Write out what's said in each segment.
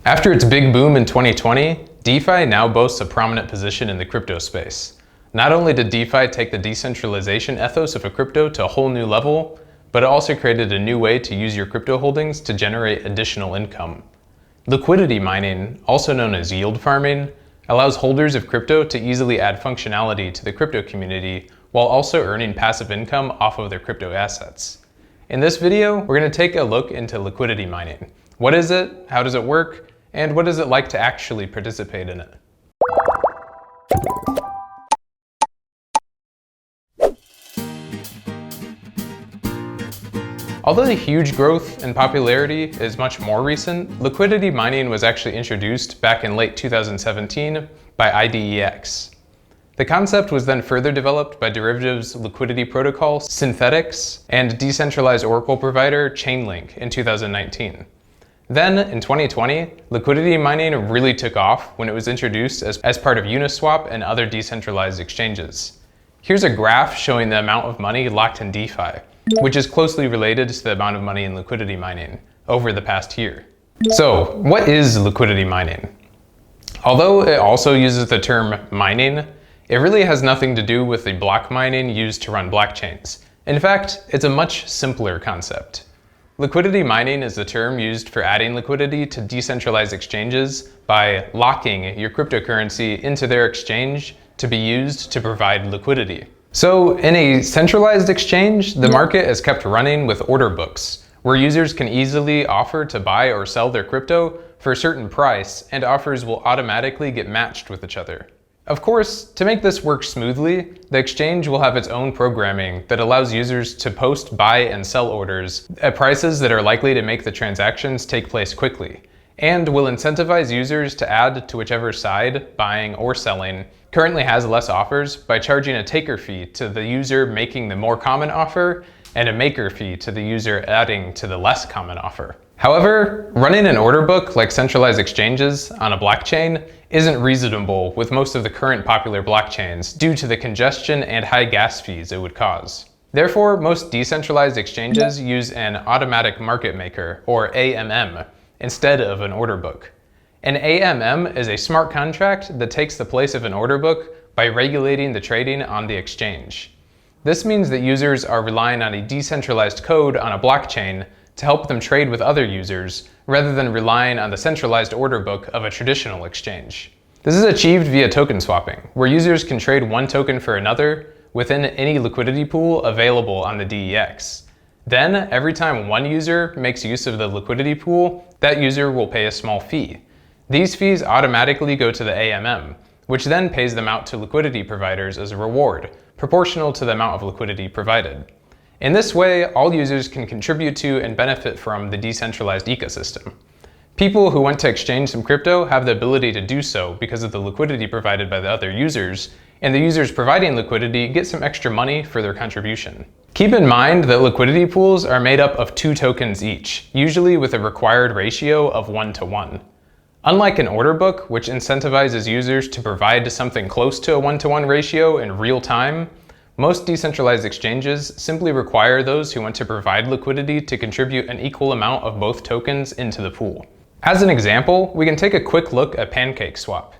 After its big boom in 2020, DeFi now boasts a prominent position in the crypto space. Not only did DeFi take the decentralization ethos of a crypto to a whole new level, but it also created a new way to use your crypto holdings to generate additional income. Liquidity mining, also known as yield farming, allows holders of crypto to easily add functionality to the crypto community while also earning passive income off of their crypto assets. In this video, we're going to take a look into liquidity mining. What is it? How does it work? And what is it like to actually participate in it? Although the huge growth and popularity is much more recent, liquidity mining was actually introduced back in late 2017 by IDEX. The concept was then further developed by derivatives liquidity protocol Synthetics and decentralized oracle provider Chainlink in 2019. Then, in 2020, liquidity mining really took off when it was introduced as part of Uniswap and other decentralized exchanges. Here's a graph showing the amount of money locked in DeFi, which is closely related to the amount of money in liquidity mining over the past year. So, what is liquidity mining? Although it also uses the term mining, it really has nothing to do with the block mining used to run blockchains. In fact, it's a much simpler concept. Liquidity mining is the term used for adding liquidity to decentralized exchanges by locking your cryptocurrency into their exchange to be used to provide liquidity. So in a centralized exchange, the market is kept running with order books, where users can easily offer to buy or sell their crypto for a certain price, and offers will automatically get matched with each other. Of course, to make this work smoothly, the exchange will have its own programming that allows users to post buy and sell orders at prices that are likely to make the transactions take place quickly, and will incentivize users to add to whichever side, buying or selling, currently has less offers by charging a taker fee to the user making the more common offer and a maker fee to the user adding to the less common offer. However, running an order book like centralized exchanges on a blockchain isn't reasonable with most of the current popular blockchains due to the congestion and high gas fees it would cause. Therefore, most decentralized exchanges use an automatic market maker, or AMM, instead of an order book. An AMM is a smart contract that takes the place of an order book by regulating the trading on the exchange. This means that users are relying on a decentralized code on a blockchain to help them trade with other users, rather than relying on the centralized order book of a traditional exchange. This is achieved via token swapping, where users can trade one token for another within any liquidity pool available on the DEX. Then, every time one user makes use of the liquidity pool, that user will pay a small fee. These fees automatically go to the AMM, which then pays them out to liquidity providers as a reward, proportional to the amount of liquidity provided. In this way, all users can contribute to and benefit from the decentralized ecosystem. People who want to exchange some crypto have the ability to do so because of the liquidity provided by the other users, and the users providing liquidity get some extra money for their contribution. Keep in mind that liquidity pools are made up of 2 tokens each, usually with a required ratio of 1:1. Unlike an order book, which incentivizes users to provide something close to a 1:1 ratio in real time, most decentralized exchanges simply require those who want to provide liquidity to contribute an equal amount of both tokens into the pool. As an example, we can take a quick look at Pancakeswap.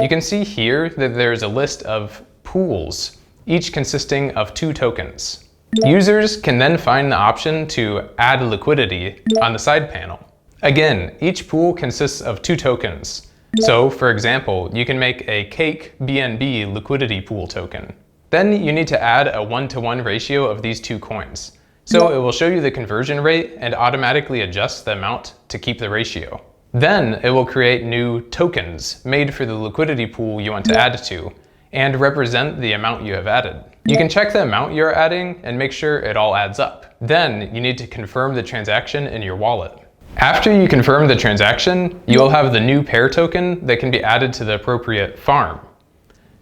You can see here that there's a list of pools, each consisting of 2 tokens. Users can then find the option to add liquidity on the side panel. Again, each pool consists of 2 tokens. So, for example, you can make a Cake BNB liquidity pool token. Then you need to add a 1:1 ratio of these 2 coins. So it will show you the conversion rate and automatically adjust the amount to keep the ratio. Then it will create new tokens made for the liquidity pool you want to add to and represent the amount you have added. You can check the amount you're adding and make sure it all adds up. Then you need to confirm the transaction in your wallet. After you confirm the transaction, you will have the new pair token that can be added to the appropriate farm.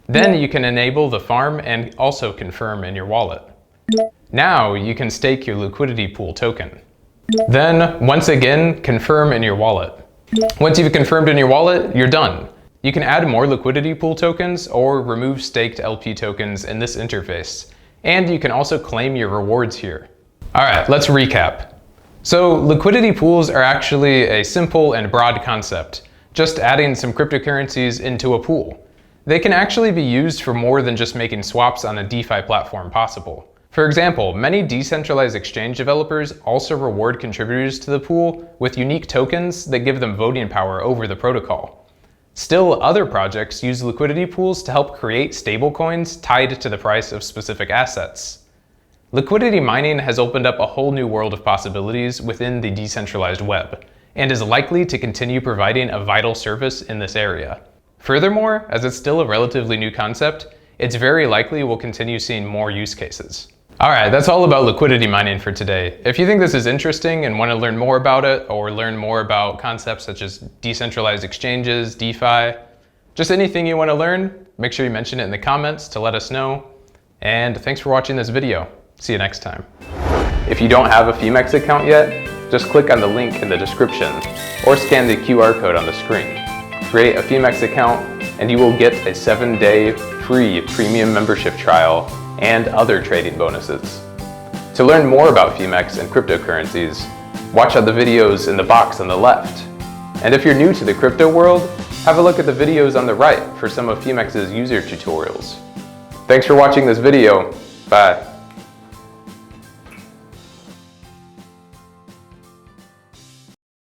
Then you can enable the farm and also confirm in your wallet. Now you can stake your liquidity pool token. Then, once again, confirm in your wallet. Once you've confirmed in your wallet, you're done. You can add more liquidity pool tokens or remove staked LP tokens in this interface. And you can also claim your rewards here. Alright, let's recap. So liquidity pools are actually a simple and broad concept, just adding some cryptocurrencies into a pool. They can actually be used for more than just making swaps on a DeFi platform possible. For example, many decentralized exchange developers also reward contributors to the pool with unique tokens that give them voting power over the protocol. Still, other projects use liquidity pools to help create stablecoins tied to the price of specific assets. Liquidity mining has opened up a whole new world of possibilities within the decentralized web, and is likely to continue providing a vital service in this area. Furthermore, as it's still a relatively new concept, it's very likely we'll continue seeing more use cases. Alright, that's all about liquidity mining for today. If you think this is interesting and want to learn more about it, or learn more about concepts such as decentralized exchanges, DeFi, just anything you want to learn, make sure you mention it in the comments to let us know. And thanks for watching this video. See you next time. If you don't have a Phemex account yet, just click on the link in the description or scan the QR code on the screen. Create a Phemex account and you will get a 7-day free premium membership trial and other trading bonuses. To learn more about Phemex and cryptocurrencies, watch out the videos in the box on the left. And if you're new to the crypto world, have a look at the videos on the right for some of Phemex's user tutorials. Thanks for watching this video. Bye.